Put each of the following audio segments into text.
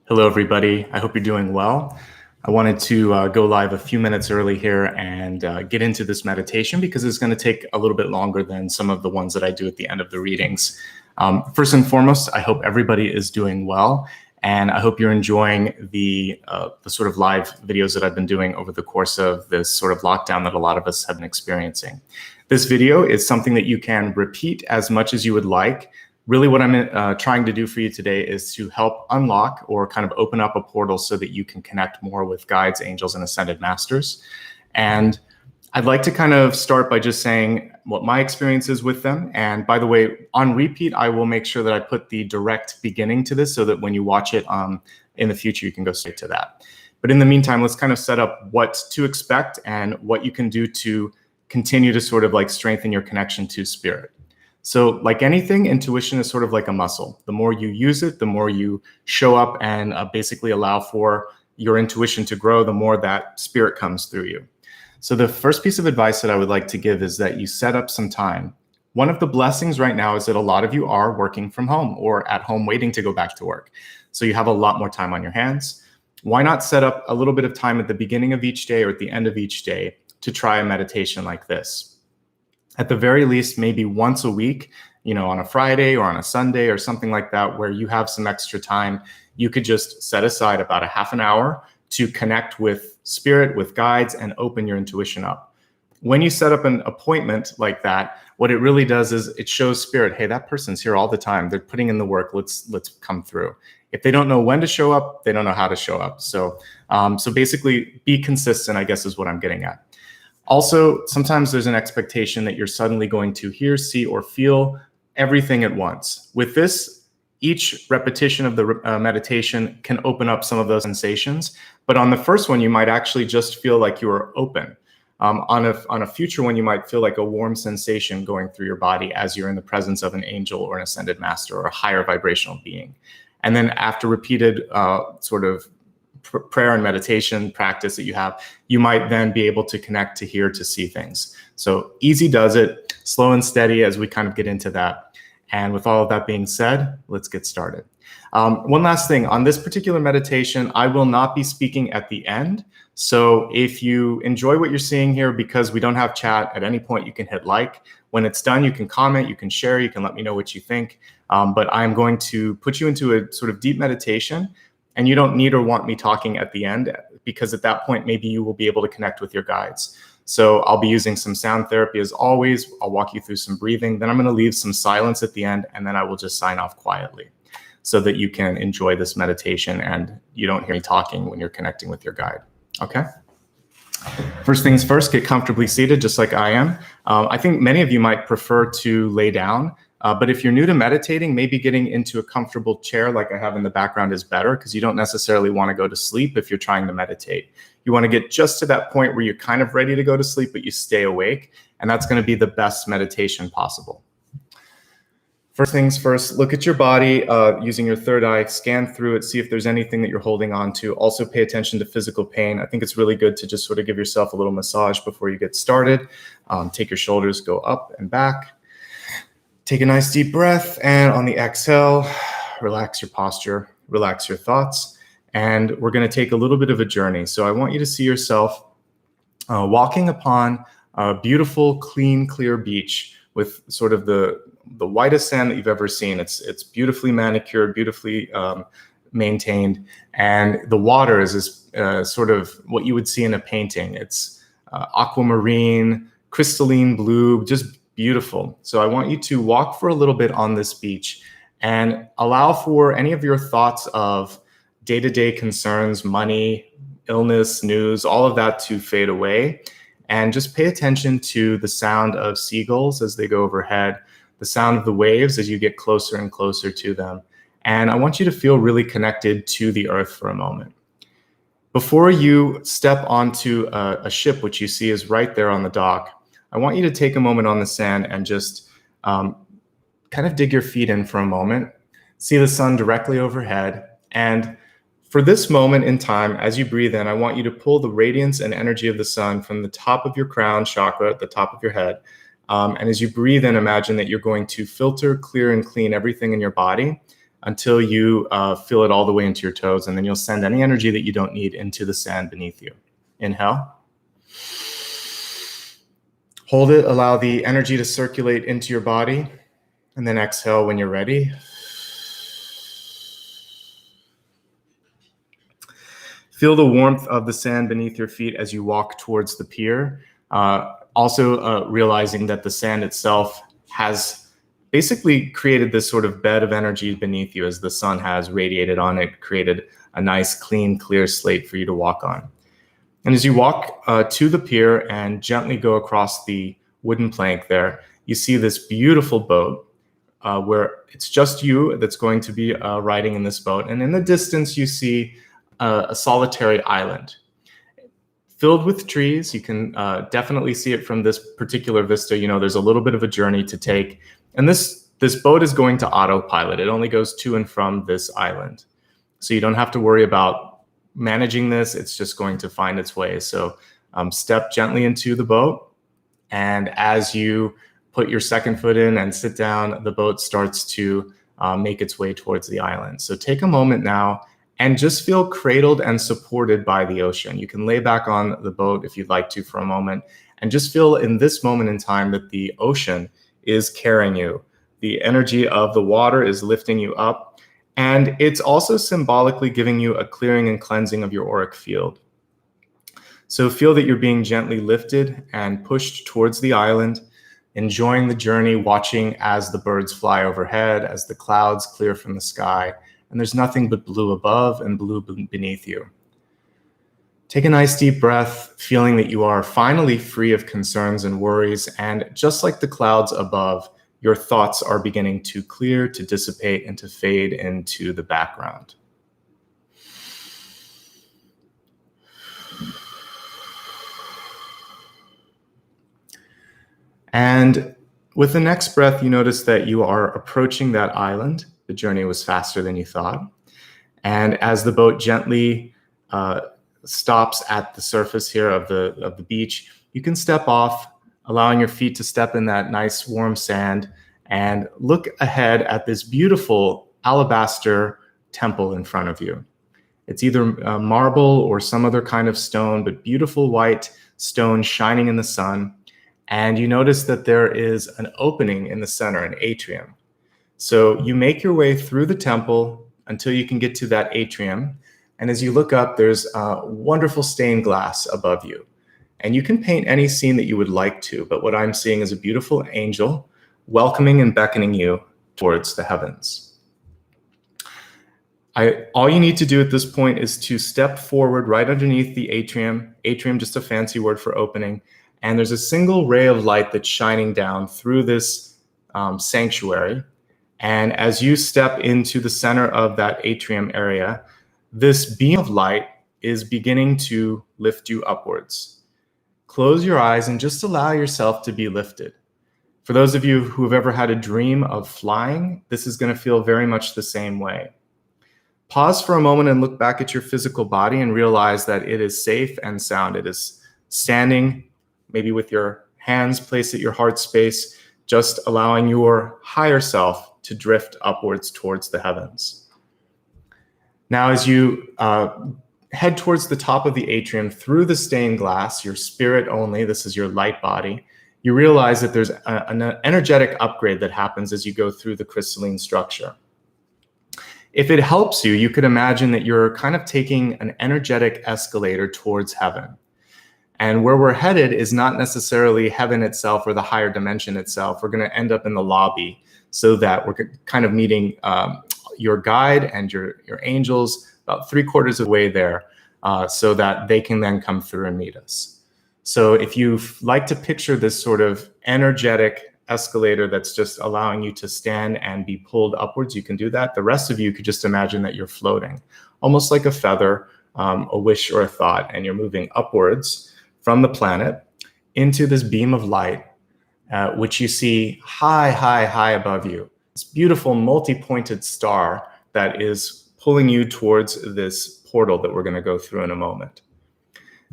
Hello, everybody. I hope you're doing well. I wanted to go live a few minutes early here and get into this meditation because it's going to take a little bit longer than some of the ones that I do at the end of the readings. First and foremost, I hope everybody is doing well, and I hope you're enjoying the sort of live videos that I've been doing over the course of this sort of lockdown that a lot of us have been experiencing. This video is something that you can repeat as much as you would like. Really what I'm trying to do for you today is to help unlock or kind of open up a portal so that you can connect more with guides, angels, and ascended masters. And I'd like to kind of start by just saying what my experience is with them. And by the way, on repeat, I will make sure that I put the direct beginning to this so that when you watch it in the future, you can go straight to that. But in the meantime, let's kind of set up what to expect and what you can do to continue to sort of like strengthen your connection to spirit. So like anything, intuition is sort of like a muscle. The more you use it, the more you show up and basically allow for your intuition to grow, the more that spirit comes through you. So the first piece of advice that I would like to give is that you set up some time. One of the blessings right now is that a lot of you are working from home or at home waiting to go back to work. So you have a lot more time on your hands. Why not set up a little bit of time at the beginning of each day or at the end of each day to try a meditation like this? At the very least, maybe once a week, on a Friday or on a Sunday or something like that, where you have some extra time, you could just set aside about a half an hour to connect with spirit, with guides, and open your intuition up. When you set up an appointment like that, what it really does is it shows spirit, hey, that person's here all the time. They're putting in the work. Let's come through. If they don't know when to show up, they don't know how to show up. So basically be consistent, I guess, is what I'm getting at. Also, sometimes there's an expectation that you're suddenly going to hear, see, or feel everything at once. With this, each repetition of the meditation can open up some of those sensations. But on the first one, you might actually just feel like you are open. On a future one, you might feel like a warm sensation going through your body as you're in the presence of an angel or an ascended master or a higher vibrational being. And then after repeated sort of prayer and meditation practice that you have, you might then be able to connect, to hear, to see things. So easy does it, slow and steady as we kind of get into that. And with all of that being said, let's get started. One last thing, on this particular meditation, I will not be speaking at the end. So if you enjoy what you're seeing here, because we don't have chat, at any point you can hit like. When it's done, you can comment, you can share, you can let me know what you think. But I'm going to put you into a sort of deep meditation. And you don't need or want me talking at the end, because at that point, maybe you will be able to connect with your guides. So I'll be using some sound therapy as always. I'll walk you through some breathing. Then I'm going to leave some silence at the end, and then I will just sign off quietly so that you can enjoy this meditation and you don't hear me talking when you're connecting with your guide. Okay? First things first, get comfortably seated just like I am. I think many of you might prefer to lay down. But if you're new to meditating, maybe getting into a comfortable chair like I have in the background is better, because you don't necessarily want to go to sleep if you're trying to meditate. You want to get just to that point where you're kind of ready to go to sleep, but you stay awake. And that's going to be the best meditation possible. First things first, look at your body using your third eye, scan through it, see if there's anything that you're holding on to. Also pay attention to physical pain. I think it's really good to just sort of give yourself a little massage before you get started. Take your shoulders, go up and back. Take a nice deep breath, and on the exhale, relax your posture, relax your thoughts, and we're going to take a little bit of a journey. So I want you to see yourself walking upon a beautiful, clean, clear beach with sort of the whitest sand that you've ever seen. It's beautifully manicured, beautifully maintained, and the water is sort of what you would see in a painting. It's aquamarine, crystalline blue, just beautiful. So I want you to walk for a little bit on this beach and allow for any of your thoughts of day-to-day concerns, money, illness, news, all of that to fade away. And just pay attention to the sound of seagulls as they go overhead, the sound of the waves as you get closer and closer to them. And I want you to feel really connected to the earth for a moment. Before you step onto a ship, which you see is right there on the dock, I want you to take a moment on the sand and just kind of dig your feet in for a moment, see the sun directly overhead. And for this moment in time, as you breathe in, I want you to pull the radiance and energy of the sun from the top of your crown chakra at the top of your head. And as you breathe in, imagine that you're going to filter, clear, and clean everything in your body until you feel it all the way into your toes, and then you'll send any energy that you don't need into the sand beneath you. Inhale. Hold it, allow the energy to circulate into your body, and then exhale when you're ready. Feel the warmth of the sand beneath your feet as you walk towards the pier. Also realizing that the sand itself has basically created this sort of bed of energy beneath you as the sun has radiated on it, created a nice, clean, clear slate for you to walk on. And as you walk to the pier and gently go across the wooden plank there, you see this beautiful boat where it's just you that's going to be riding in this boat. And in the distance, you see a solitary island filled with trees. You can definitely see it from this particular vista. You know, there's a little bit of a journey to take. And this boat is going to autopilot. It only goes to and from this island. So you don't have to worry about managing this. It's just going to find its way. So step gently into the boat. And as you put your second foot in and sit down, the boat starts to make its way towards the island. So take a moment now and just feel cradled and supported by the ocean. You can lay back on the boat if you'd like to for a moment, and just feel in this moment in time that the ocean is carrying you. The energy of the water is lifting you up, and it's also symbolically giving you a clearing and cleansing of your auric field. So feel that you're being gently lifted and pushed towards the island, enjoying the journey, watching as the birds fly overhead, as the clouds clear from the sky, and there's nothing but blue above and blue beneath you. Take a nice deep breath, feeling that you are finally free of concerns and worries, and just like the clouds above, your thoughts are beginning to clear, to dissipate, and to fade into the background. And with the next breath, you notice that you are approaching that island. The journey was faster than you thought. And as the boat gently stops at the surface here of the beach, you can step off, allowing your feet to step in that nice warm sand and look ahead at this beautiful alabaster temple in front of you. It's either marble or some other kind of stone, but beautiful white stone shining in the sun. And you notice that there is an opening in the center, an atrium. So you make your way through the temple until you can get to that atrium. And as you look up, there's wonderful stained glass above you. And you can paint any scene that you would like to, but what I'm seeing is a beautiful angel welcoming and beckoning you towards the heavens. All you need to do at this point is to step forward right underneath the atrium. Atrium, just a fancy word for opening. And there's a single ray of light that's shining down through this sanctuary. And as you step into the center of that atrium area, this beam of light is beginning to lift you upwards. Close your eyes and just allow yourself to be lifted. For those of you who have ever had a dream of flying, this is going to feel very much the same way. Pause for a moment and look back at your physical body and realize that it is safe and sound. It is standing, maybe with your hands placed at your heart space, just allowing your higher self to drift upwards towards the heavens. Now, as you head towards the top of the atrium through the stained glass, your spirit only, this is your light body, you realize that there's an energetic upgrade that happens as you go through the crystalline structure. If it helps you, you could imagine that you're kind of taking an energetic escalator towards heaven. And where we're headed is not necessarily heaven itself or the higher dimension itself. We're going to end up in the lobby so that we're kind of meeting your guide and your angels about 3/4 of the way there so that they can then come through and meet us. So if you like to picture this sort of energetic escalator that's just allowing you to stand and be pulled upwards, you can do that. The rest of you could just imagine that you're floating, almost like a feather, a wish or a thought, and you're moving upwards from the planet into this beam of light, which you see high, high, high above you. This beautiful multi-pointed star that is pulling you towards this portal that we're going to go through in a moment.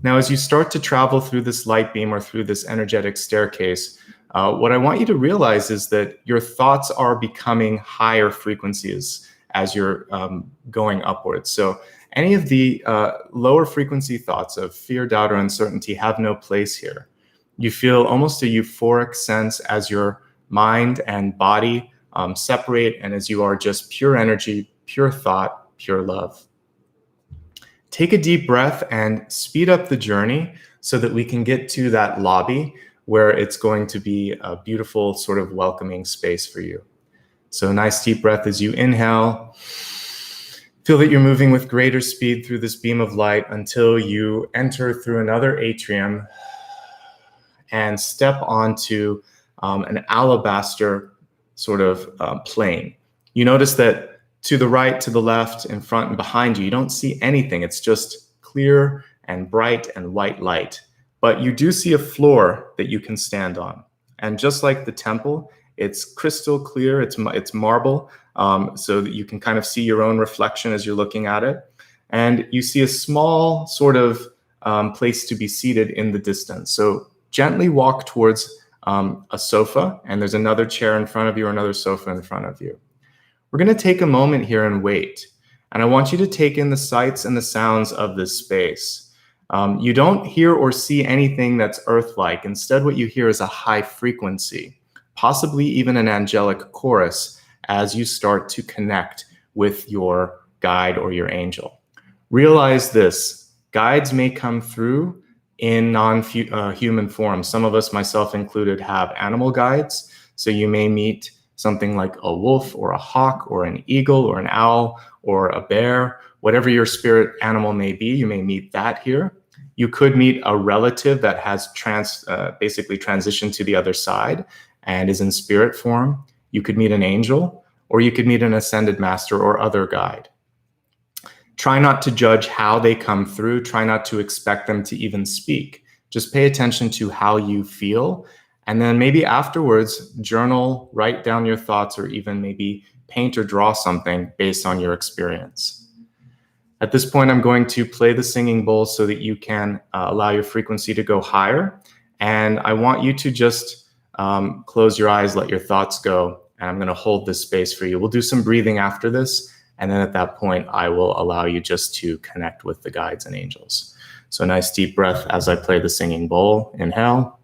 Now, as you start to travel through this light beam or through this energetic staircase, what I want you to realize is that your thoughts are becoming higher frequencies as you're going upwards. So any of the lower frequency thoughts of fear, doubt, or uncertainty have no place here. You feel almost a euphoric sense as your mind and body separate, and as you are just pure energy, pure thought, pure love. Take a deep breath and speed up the journey so that we can get to that lobby where it's going to be a beautiful sort of welcoming space for you. So a nice deep breath as you inhale. Feel that you're moving with greater speed through this beam of light until you enter through another atrium and step onto an alabaster sort of plane. You notice that to the right, to the left, in front, and behind you, you don't see anything. It's just clear and bright and white light. But you do see a floor that you can stand on. And just like the temple, it's crystal clear, it's marble, so that you can kind of see your own reflection as you're looking at it. And you see a small sort of place to be seated in the distance. So gently walk towards a sofa, and there's another chair in front of you or another sofa in front of you. We're going to take a moment here and wait. And I want you to take in the sights and the sounds of this space. You don't hear or see anything that's earth-like. Instead, what you hear is a high frequency, possibly even an angelic chorus as you start to connect with your guide or your angel. Realize this, guides may come through in non-human form. Some of us, myself included, have animal guides. So you may meet something like a wolf or a hawk or an eagle or an owl or a bear, whatever your spirit animal may be, you may meet that here. You could meet a relative that has basically transitioned to the other side and is in spirit form. You could meet an angel, or you could meet an ascended master or other guide. Try not to judge how they come through. Try not to expect them to even speak. Just pay attention to how you feel. And then maybe afterwards, journal, write down your thoughts, or even maybe paint or draw something based on your experience. At this point, I'm going to play the singing bowl so that you can allow your frequency to go higher. And I want you to just close your eyes, let your thoughts go. And I'm going to hold this space for you. We'll do some breathing after this. And then at that point, I will allow you just to connect with the guides and angels. So nice deep breath as I play the singing bowl. Inhale.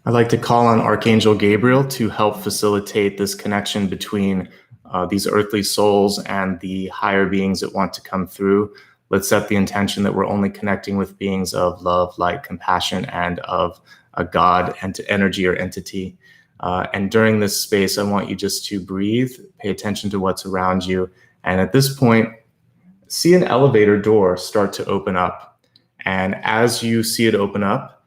I'd like to call on Archangel Gabriel to help facilitate this connection between these earthly souls and the higher beings that want to come through. Let's set the intention that we're only connecting with beings of love, light, compassion, and of a God and energy or entity. And during this space, I want you just to breathe, pay attention to what's around you. And at this point, see an elevator door start to open up. And as you see it open up,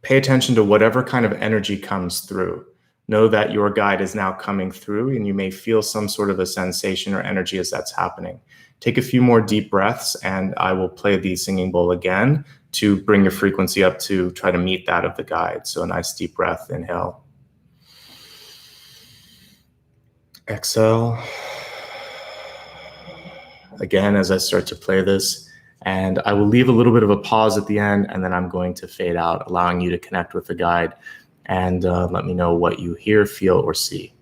pay attention to whatever kind of energy comes through. Know that your guide is now coming through, and you may feel some sort of a sensation or energy as that's happening. Take a few more deep breaths, and I will play the singing bowl again to bring your frequency up to try to meet that of the guide. So a nice deep breath, inhale. Exhale. Again, as I start to play this, and I will leave a little bit of a pause at the end, and then I'm going to fade out, allowing you to connect with the guide and let me know what you hear, feel, or see.